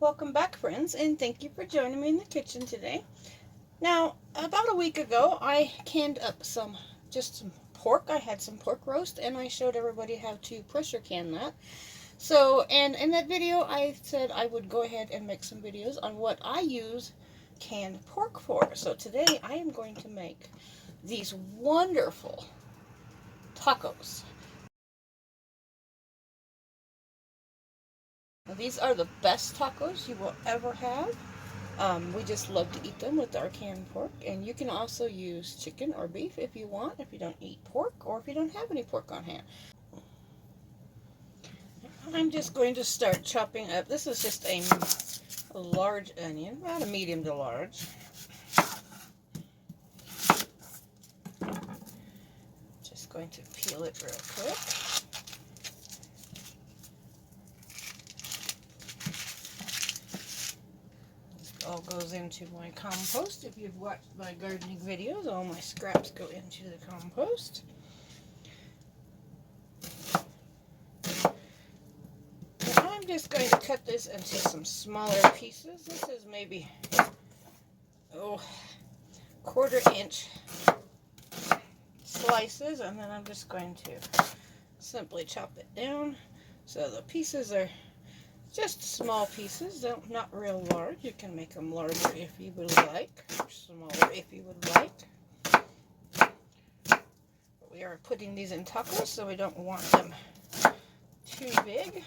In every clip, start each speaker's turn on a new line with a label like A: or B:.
A: Welcome back, friends, and thank you for joining me in the kitchen today. Now, about a week ago, I canned up some pork. I had some pork roast, and I showed everybody how to pressure can that. So, and in that video, I said I would go ahead and make some videos on what I use canned pork for. So today, I am going to make these wonderful tacos. Now, these are the best tacos you will ever have. We just love to eat them with our canned pork, and you can also use chicken or beef if you want, if you don't eat pork or if you don't have any pork on hand. I'm just going to start chopping up. This is just a large onion, about a medium to large. Just going to peel it real quick. All goes into my compost. If you've watched my gardening videos, all my scraps go into the compost. And I'm just going to cut this into some smaller pieces. This is maybe, quarter-inch slices, and then I'm just going to simply chop it down. So the pieces are just small pieces, not real large. You can make them larger if you would like, or smaller if you would like. But we are putting these in tacos, so we don't want them too big.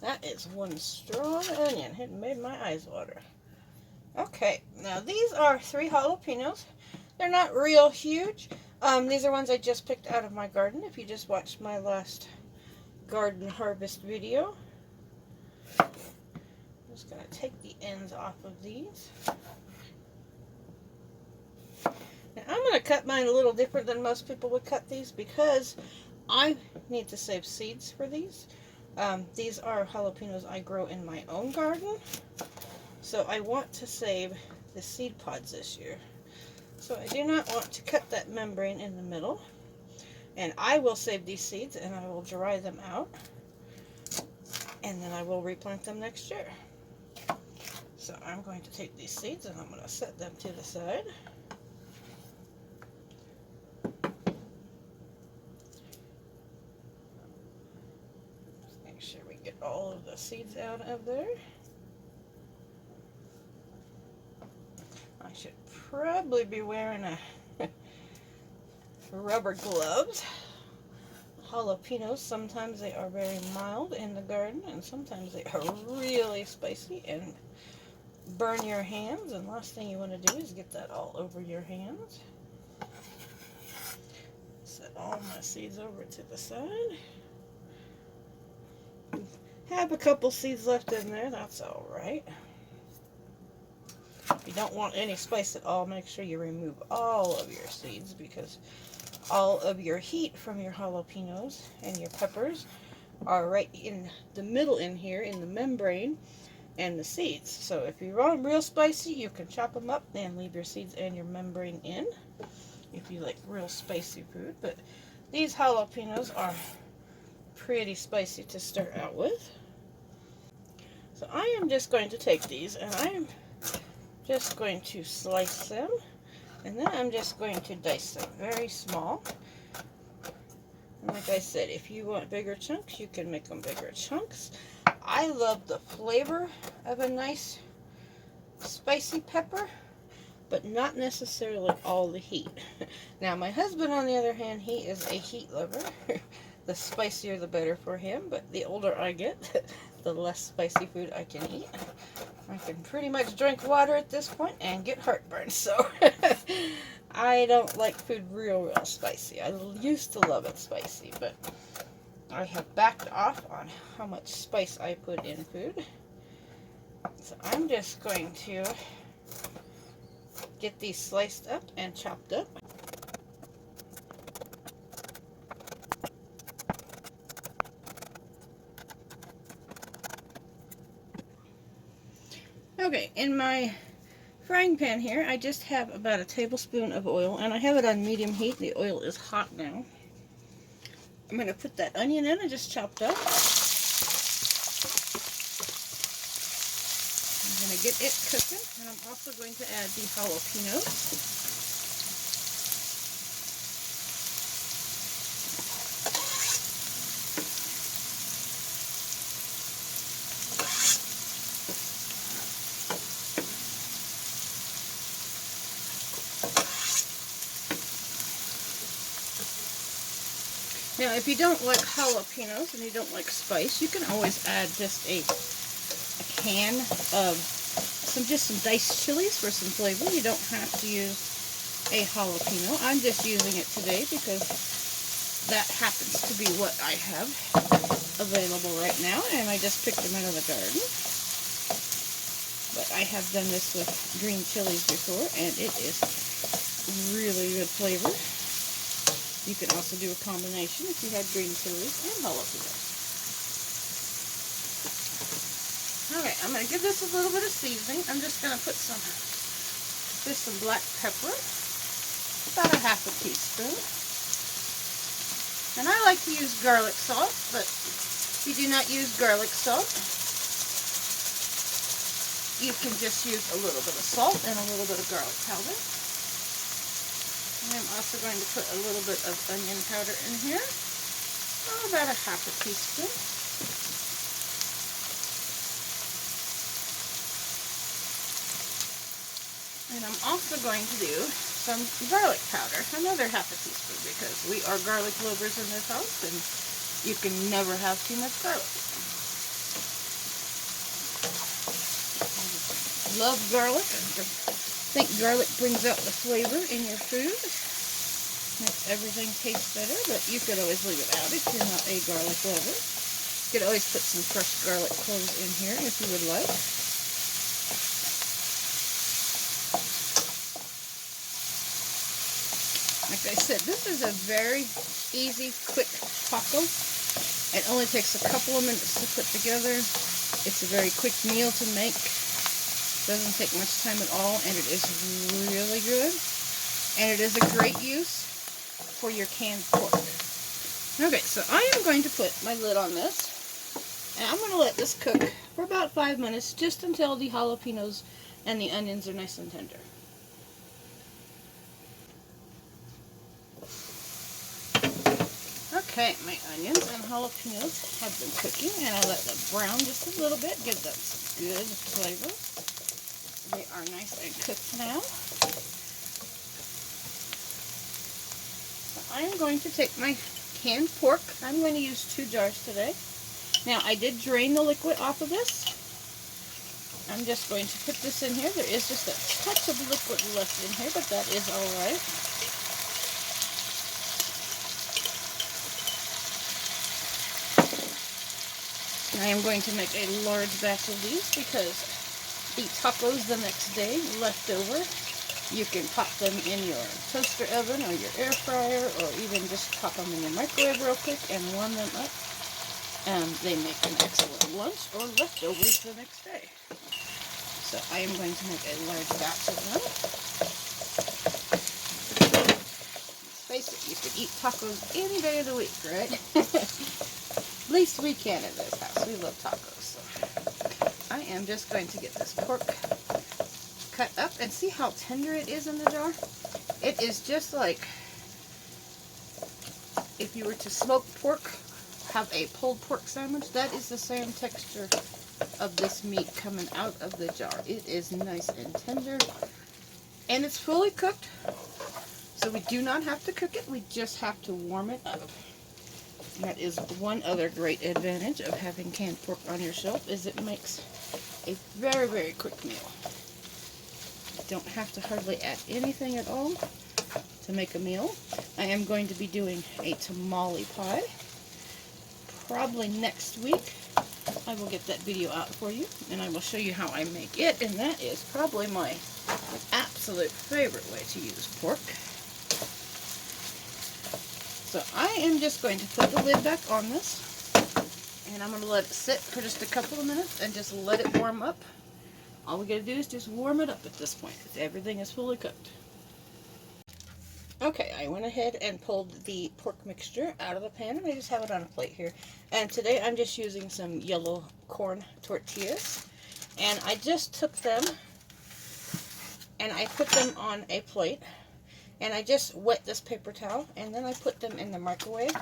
A: That is one strong onion. It made my eyes water. Okay, now these are 3 jalapenos. They're not real huge. These are ones I just picked out of my garden. If you just watched my last garden harvest video. I'm just going to take the ends off of these. Now I'm going to cut mine a little different than most people would cut these because I need to save seeds for these. These are jalapenos I grow in my own garden. So I want to save the seed pods this year. So I do not want to cut that membrane in the middle. And I will save these seeds and I will dry them out. And then I will replant them next year. So I'm going to take these seeds and I'm going to set them to the side. Just make sure we get all of the seeds out of there. I should probably be wearing rubber gloves. Jalapenos, sometimes they are very mild in the garden, and sometimes they are really spicy and burn your hands, and last thing you want to do is get that all over your hands. Set all my seeds over to the side. Have a couple seeds left in there, that's alright. If you don't want any spice at all, make sure you remove all of your seeds because all of your heat from your jalapenos and your peppers are right in the middle in here in the membrane and the seeds. So if you want them real spicy, you can chop them up and leave your seeds and your membrane in if you like real spicy food. But these jalapenos are pretty spicy to start out with. So I am just going to take these and I am just going to slice them, and then I'm just going to dice them very small. And like I said, if you want bigger chunks, you can make them bigger chunks. I love the flavor of a nice spicy pepper, but not necessarily all the heat. Now my husband, on the other hand, he is a heat lover. The spicier the better for him, but the older I get, the less spicy food I can eat. I can pretty much drink water at this point and get heartburn, so I don't like food real spicy. I used to love it spicy, but I have backed off on how much spice I put in food. So I'm just going to get these sliced up and chopped up. Okay, in my frying pan here, I just have about a tablespoon of oil, and I have it on medium heat. The oil is hot now. I'm going to put that onion in I just chopped up. I'm going to get it cooking, and I'm also going to add the jalapenos. Now, if you don't like jalapenos and you don't like spice, you can always add just a can of some diced chilies for some flavor. You don't have to use a jalapeno. I'm just using it today because that happens to be what I have available right now, and I just picked them out of the garden. But I have done this with green chilies before, and it is really good flavor. You can also do a combination if you had green chilies and jalapenos. Okay, I'm going to give this a little bit of seasoning. I'm just going to put some black pepper, about a half a teaspoon. And I like to use garlic salt, but if you do not use garlic salt, you can just use a little bit of salt and a little bit of garlic powder. And I'm also going to put a little bit of onion powder in here, about a half a teaspoon. And I'm also going to do some garlic powder, another half a teaspoon, because we are garlic lovers in this house, and you can never have too much garlic. I love garlic. I think garlic brings out the flavor in your food. Makes everything taste better, but you could always leave it out if you're not a garlic lover. You could always put some fresh garlic cloves in here if you would like. Like I said, this is a very easy, quick taco. It only takes a couple of minutes to put together. It's a very quick meal to make. Doesn't take much time at all, and it is really good. And it is a great use for your canned pork. Okay, so I am going to put my lid on this, and I'm going to let this cook for about 5 minutes, just until the jalapenos and the onions are nice and tender. Okay, my onions and jalapenos have been cooking, and I let them brown just a little bit, give them some good flavor. They are nice and cooked now. So I am going to take my canned pork. I'm going to use 2 jars today. Now, I did drain the liquid off of this. I'm just going to put this in here. There is just a touch of liquid left in here, but that is all right. I am going to make a large batch of these because eat tacos the next day, left over. You can pop them in your toaster oven or your air fryer, or even just pop them in your microwave real quick and warm them up. They make an excellent lunch or leftovers the next day. So I am going to make a large batch of them. Let's face it, you could eat tacos any day of the week, right? At least we can in this house. We love tacos. So I am just going to get this pork cut up, and see how tender it is in the jar? It is just like if you were to smoke pork, have a pulled pork sandwich. That is the same texture of this meat coming out of the jar. It is nice and tender, and it's fully cooked, so we do not have to cook it. We just have to warm it up. That is one other great advantage of having canned pork on your shelf, is it makes a very, very quick meal. You don't have to hardly add anything at all to make a meal. I am going to be doing a tamale pie. Probably next week I will get that video out for you, and I will show you how I make it, and that is probably my absolute favorite way to use pork. So I am just going to put the lid back on this, and I'm going to let it sit for just a couple of minutes and just let it warm up. All we got to do is just warm it up at this point. Everything is fully cooked. Okay, I went ahead and pulled the pork mixture out of the pan, and I just have it on a plate here. And today I'm just using some yellow corn tortillas. And I just took them and I put them on a plate. And I just wet this paper towel, and then I put them in the microwave.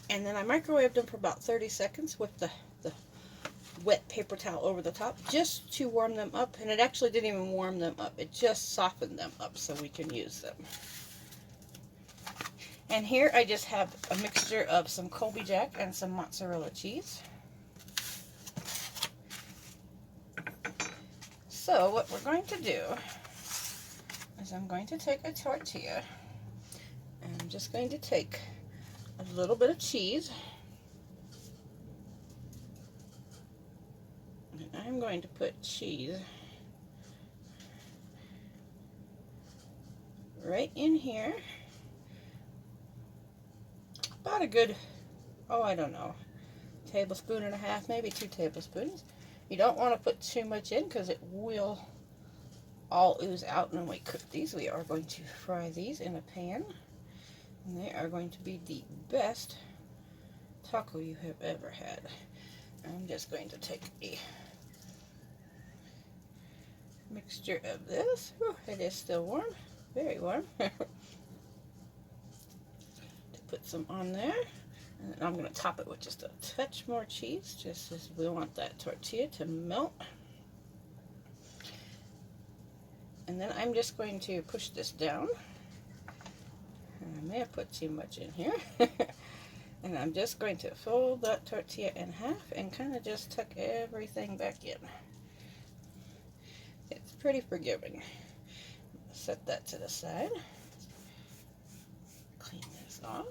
A: And then I microwaved them for about 30 seconds with the wet paper towel over the top, just to warm them up. And it actually didn't even warm them up, it just softened them up so we can use them. And here I just have a mixture of some Colby Jack and some mozzarella cheese. So what we're going to do is I'm going to take a tortilla, and I'm just going to take a little bit of cheese, and I'm going to put cheese right in here. About a good, oh, I don't know, tablespoon and a half, maybe 2 tablespoons. You don't want to put too much in because it will all ooze out when we cook these. We are going to fry these in a pan, and they are going to be the best taco you have ever had. I'm just going to take a mixture of this. Whew, it is still warm, very warm. To put some on there, and then I'm going to top it with just a touch more cheese, just as we want that tortilla to melt. And then I'm just going to push this down. And I may have put too much in here. And I'm just going to fold that tortilla in half and kind of just tuck everything back in. It's pretty forgiving. Set that to the side. Clean this off.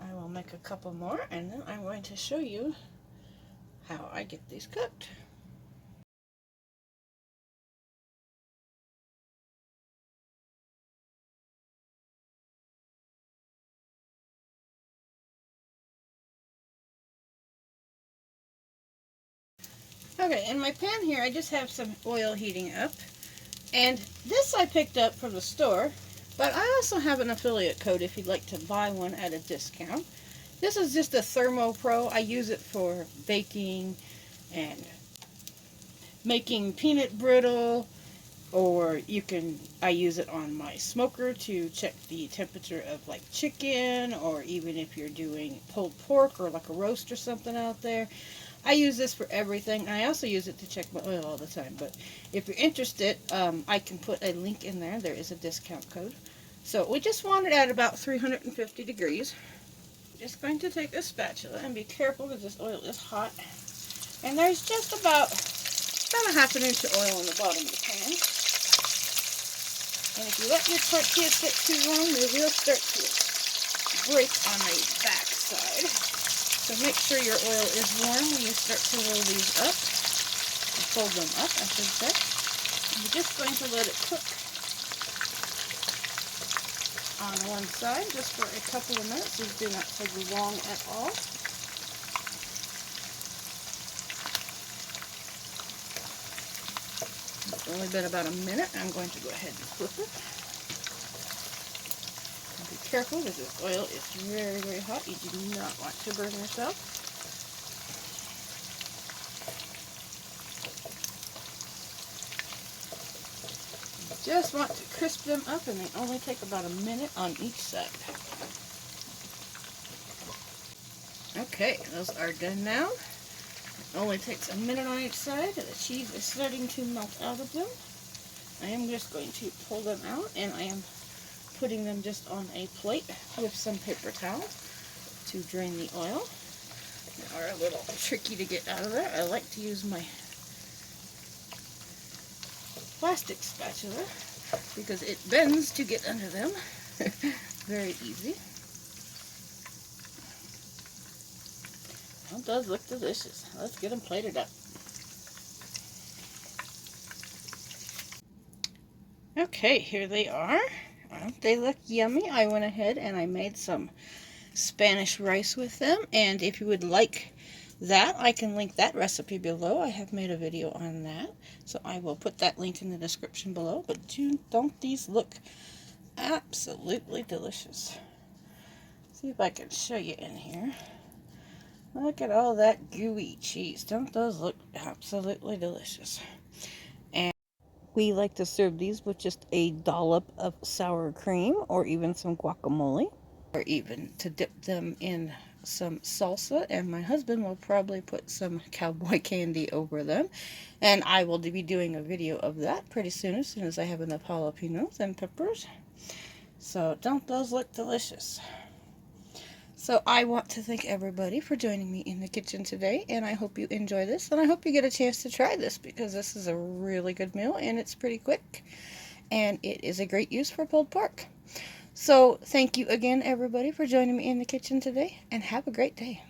A: I will make a couple more, and then I'm going to show you how I get these cooked. Okay, in my pan here, I just have some oil heating up. And this I picked up from the store, but I also have an affiliate code if you'd like to buy one at a discount. This is just a Thermopro. I use it for baking and making peanut brittle, or I use it on my smoker to check the temperature of like chicken, or even if you're doing pulled pork or like a roast or something out there. I use this for everything. I also use it to check my oil all the time. But if you're interested, I can put a link in there. There is a discount code. So we just want it at about 350 degrees. Just going to take a spatula and be careful because this oil is hot. And there's just about a half an inch of oil in the bottom of the pan. And if you let your tortillas sit too long, they will start to break on the back side. So make sure your oil is warm when you start to roll these up, or fold them up, I should say. And you're just going to let it cook on one side just for a couple of minutes. These do not take long at all. It's only been about a minute. I'm going to go ahead and flip it. Be careful because this oil is very, very hot. You do not want to burn yourself. You just want to crisp them up, and they only take about a minute on each side. Okay, those are done now. It only takes a minute on each side. The cheese is starting to melt out of them. I am just going to pull them out, and I am putting them just on a plate with some paper towel to drain the oil. They are a little tricky to get out of there. I like to use my plastic spatula because it bends to get under them. Very easy. Well, it does look delicious. Let's get them plated up. Okay, here they are. They look yummy. I went ahead and I made some Spanish rice with them, and if you would like that, I can link that recipe below. I have made a video on that, so I will put that link in the description below. But don't these look absolutely delicious? See if I can show you in here. Look at all that gooey cheese. Don't those look absolutely delicious? And we like to serve these with just a dollop of sour cream or even some guacamole, or even to dip them in some salsa, and my husband will probably put some cowboy candy over them, and I will be doing a video of that pretty soon as I have enough jalapenos and peppers. So don't those look delicious? So I want to thank everybody for joining me in the kitchen today, and I hope you enjoy this, and I hope you get a chance to try this, because this is a really good meal, and it's pretty quick, and it is a great use for pulled pork. So thank you again, everybody, for joining me in the kitchen today, and have a great day.